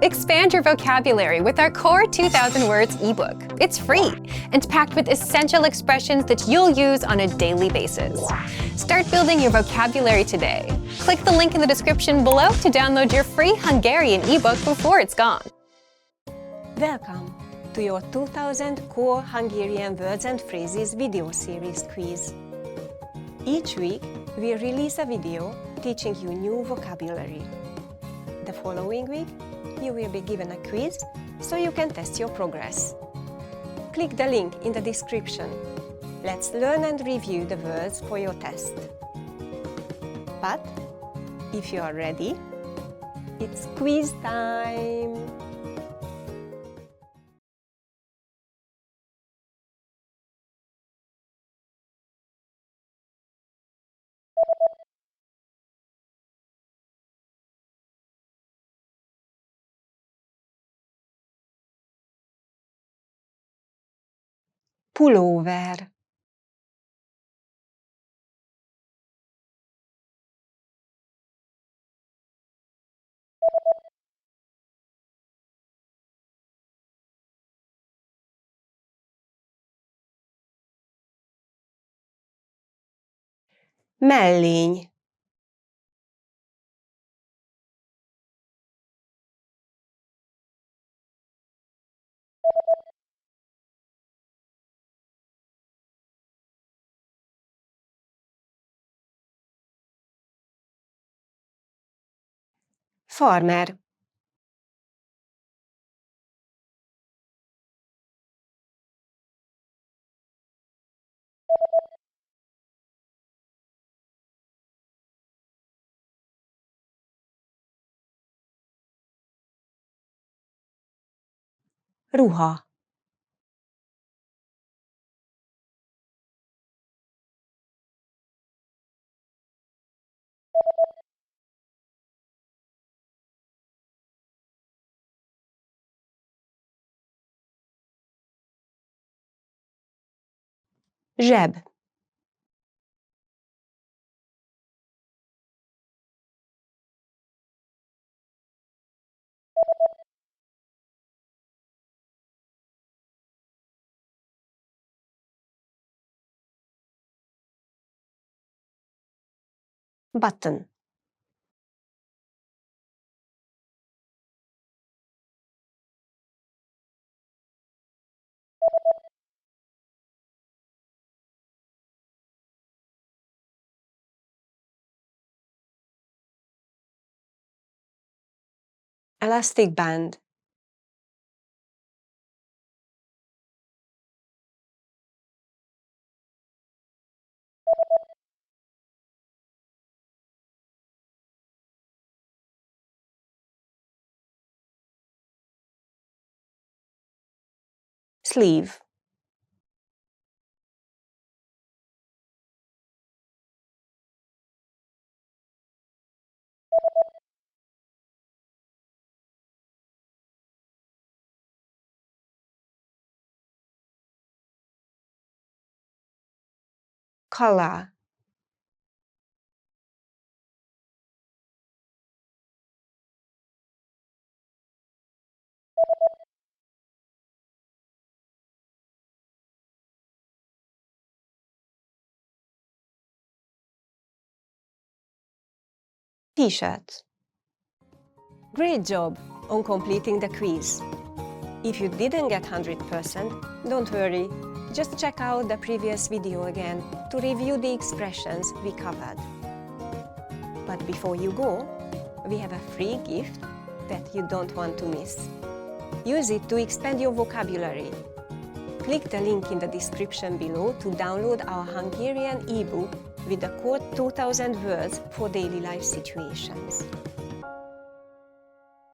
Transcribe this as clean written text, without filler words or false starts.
Expand your vocabulary with our Core 2000 Words ebook. It's free and packed with essential expressions that you'll use on a daily basis. Start building your vocabulary today. Click the link in the description below to download your free Hungarian ebook before it's gone. Welcome to your 2000 Core Hungarian Words and Phrases video series quiz. Each week, we release a video teaching you new vocabulary. The following week, you will be given a quiz so you can test your progress. Click the link in the description. Let's learn and review the words for your test. But if you are ready, it's quiz time! Pulóver. Mellény. Farmer. Ruha. Zseb. Button. Elastic band. Sleeve. Collar. T-shirt. Great job on completing the quiz. If you didn't get 100%, don't worry. Just check out the previous video again to review the expressions we covered. But before you go, we have a free gift that you don't want to miss. Use it to expand your vocabulary. Click the link in the description below to download our Hungarian ebook with the Core 2000 Words for daily life situations.